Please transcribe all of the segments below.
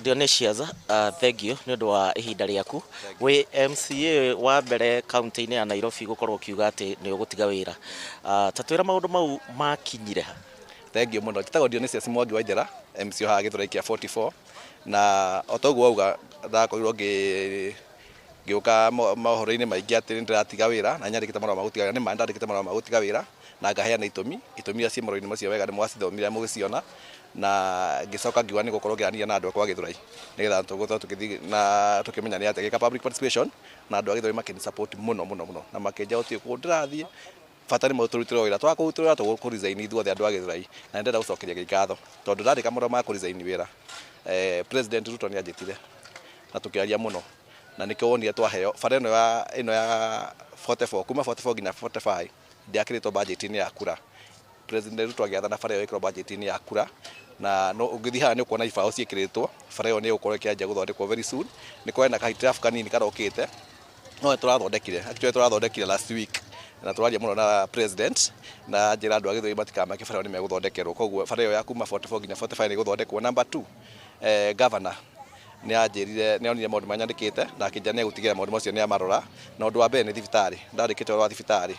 Dionysius, thank you nĩ ũndũ wa ihinda rĩaku. We MCA wa mbere kaunti-inĩ ya Nairobi gũkorwo kiuga atĩ nĩ ũgũtiga wĩra. Ta twĩra maũndũ mau makinyire ha? Thank you mũno. Njĩtagwo Dionysius Mwangi Waithera, MCA haha Gĩthũrai kĩa 44, na o ta ũguo wauga ndakorirwo ngĩũka mohoro-inĩ maingĩ atĩ nĩ ndĩratiga wĩra na nyandĩkĩte marũa ma gũtiga wĩra. Nĩ ma ndandĩkĩte marũa ma gũtiga wĩra na ngaheana itũmi iria ciĩ marũa-inĩ macio wega nĩ mwacithomire mũgĩciona, na ngĩcoka ngiuga nĩ gũkorwo ngĩaranĩria na andũ akwa a Gĩthũrai nĩgetha tũgũkorwo tũgĩthiĩ na tũkĩmenya nĩ atĩa gĩka public participation, na andũ a Gĩthũrai makĩni support mũno na makĩnja gũtirĩ kũndũ ndĩrathiĩ, bata nĩ mũtũrutĩrwo wĩra, twaga kũrutĩrwo wĩra tũgũkũ-resign ithuothe andũ a Gĩthũrai, na nĩ ndĩrenda gũcokeria ngatho tondũ ndandĩka marũa ma kũ-resign wĩra. President Ruto nĩ anjĩtire na tũkĩaria mũno, na nĩkĩo wonire twaheo bara ĩno ya 44 kuma 44 nginya 45 ndiakĩrĩtwo budget-inĩ ya kura. President Ruto agĩathana bara ĩyo ĩkĩrwo budget-inĩ ya kura, na no ũngĩthiĩ haha nĩ ũkuona ibaũ ciĩkĩrĩtwo. Bara ĩyo nĩ ĩgũkorwo ĩkĩanjia gũthondekwo very soon. Nĩ kwena kahitirabu kanini karokĩte no tũrathondekire last week, na tũraria mũno na president na njĩra andũ a Gĩthũrai matikamake bara ĩyo nĩ megũthondekerwo. Koguo bara ĩyo ya kuma 44 nginya 45 nĩ ĩgũthondekwo. Number 2, governor nĩ anjĩrire, nĩ onire maũndũ marĩa nyandĩkĩte na akĩnjĩra nĩ egũtigĩrĩra maũndũ macio nĩ amarora. Na ũndũ wa mbere nĩ thibitarĩ, ndandĩkĩte ũhoro wa thibitarĩ,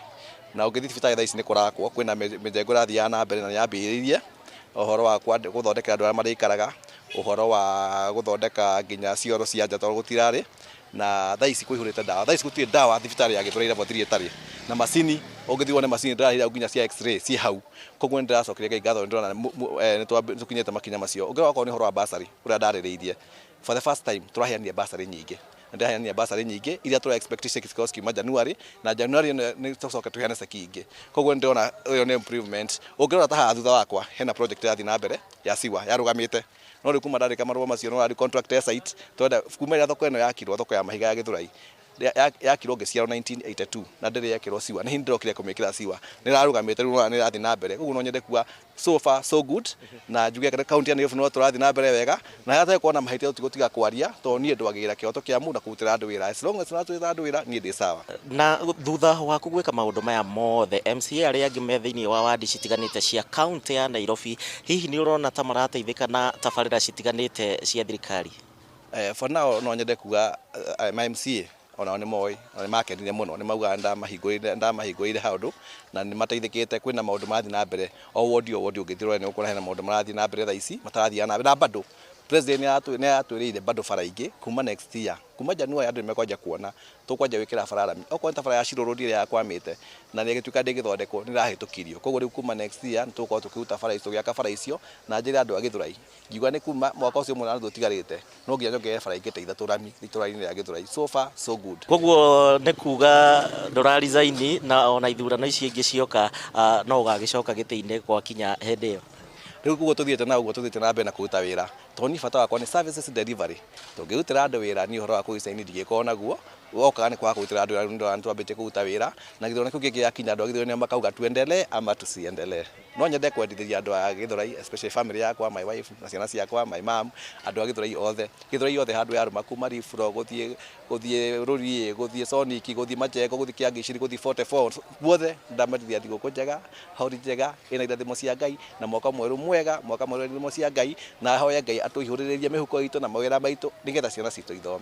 na ũngĩthiĩ thibitarĩ thaa ici nĩ kũrakwo, kwĩna mĩjengo ĩrathiaga na mbere na nĩ yambĩrĩirie, ũhoro wa gũthondeka andũ arĩa marĩikaraga, ũhoro wa gũthondeka nginya cioro cia nja tondũ gũtirarĩ, na thaa ici kũihũrĩte ndawa. Thaa ici gũtirĩ ndawa thibitarĩ ya Gĩthũrai level 3 ĩtarĩ na macini. Ũngĩthiĩ wone macini ndĩrahĩra nginya cia x-ray ciĩ hau. Koguo nĩ ndĩracokeria Ngai ngatho, nĩ ndĩrona nĩ tũkinyĩte makinya macio. Ũngĩrora okorwo nĩ ũhoro wa bursary ũrĩa ndarĩrĩirie, for the first time tũraheanire bursary nyingĩ, na ndĩraheanire bursary nyingĩ iria tũra expect cikorwo cikiuma January, na January nĩ tũcoke tũheane ceki ingĩ. Koguo nĩ ndĩrona ũyũ nĩ improvement. Ũngĩrora ta haha thutha wakwa hena project ĩrathiĩ na mbere ya sewer yarũgamĩte, no rĩu kuma ndandĩka marũa macio no rari contract ya site twenda kuma ĩrĩa thoko ĩno yakirwo, thoko ya mahiga ya Gĩthũrai yakirwo ngĩciarwo 1982 na ndĩrĩ yekĩrwo sewer. Nĩ hindi ndĩrokire kũmĩkĩra sewer, nĩ rarũgamĩte rĩu nĩ ĩrathiĩ na mbere. Koguo no nyende kuga so far so good, na njuge kaunti ya Nairobi no tũrathiĩ na mbere wega, na hatarĩ kuona mahĩtia tũtigũtiga kwaria tondũ niĩ ndwagĩrĩra kĩhoto kĩa mũndũ na kũrutĩra andũ wĩra. As long as tũratũrĩra andũ wĩra niĩ ndĩ sawa. Na thutha waku gwĩka maũndũ maya mothe, MCA arĩa angĩ me thĩinĩ wa wadi citiganĩte cia kaunti ya Nairobi, hihi nĩ ũrona ta marateithĩka na tabarĩra citiganĩte cia thirikari? For now no nyende kuga my MCA onao nĩ moĩ na nĩ makenire mũno, nĩ maugaga ndamahingũrĩire handũ na nĩ mateithĩkĩte. Kwĩna maũndũ marathiĩ na mbere o wodi ũngĩthiĩ ũrore nĩ ũkuona hena maũndũ marathiĩ na mbere thaa ici matarathiĩ na mbere. Na bado president nĩ atwĩrĩire bado bara ingĩ kuma next year, kuma January andũ nĩ mekwanja kuona tũkwanja gwĩkĩra bara rami. Okorwo nĩ ta bara ya Shiroro ĩrĩa yakwamĩte na nĩ ĩgĩtuĩka ndĩgĩthondekwo nĩ ĩrahĩtũkirio. Koguo rĩu kuma next year nĩ tũgũkorwo tũkĩruta bara icio, tũgĩaka bara icio, na njĩra andũ a Gĩthũrai ngiuga nĩ kuma mwaka ũcio mũna nuthu ũtigarĩte no nginya nyongerere bara ingĩ ta ithatũ rami itũra-inĩ rĩa Gĩthũrai. So far so good. Koguo nĩ kuga ndũra-resign na ona ithurano ici ingĩ cioka no ũgagĩcoka gĩtĩ-inĩ gwakinya hĩndĩ ĩyo? Rĩu kuguo tũthiĩte na ũguo tũthiĩte na mbere na kũruta wĩra tondũ niĩ bata wakwa nĩ services delivery. Tũngĩrutĩra andũ wĩra niĩ ũhoro wa kũ-resign ndingĩkorwo naguo, wokaga nĩ kwaga kũrutĩra andũ wĩra. Nĩ ndĩrona nĩ twambĩtie kũruta wĩra na gĩthurano kĩu kĩngĩ gĩakinya andũ a Gĩthũrai nĩo makauga tuendelee ama tusiendelee. No nyende kwendithĩria andũ a Gĩthũrai, especially family yakwa, my wife na ciana ciakwa, my mom, andũ a Gĩthũrai othe handũ yarũma kuma Rifro gũthiĩ Rũriĩ, gũthiĩ Sonic, gũthiĩ Majengo, gũthiĩ Kĩangĩciri, gũthiĩ 44 guothe ndamatithia thigũkũ njega, holi njega ĩna irathimo cia Ngai na mwaka mwerũ mwega, mwaka mwerũ irathimo cia Ngai, na hoya Ngai atũihũrĩrĩrie mĩhuko itũ na mawĩra maitũ nĩgetha ciana citũ ithome.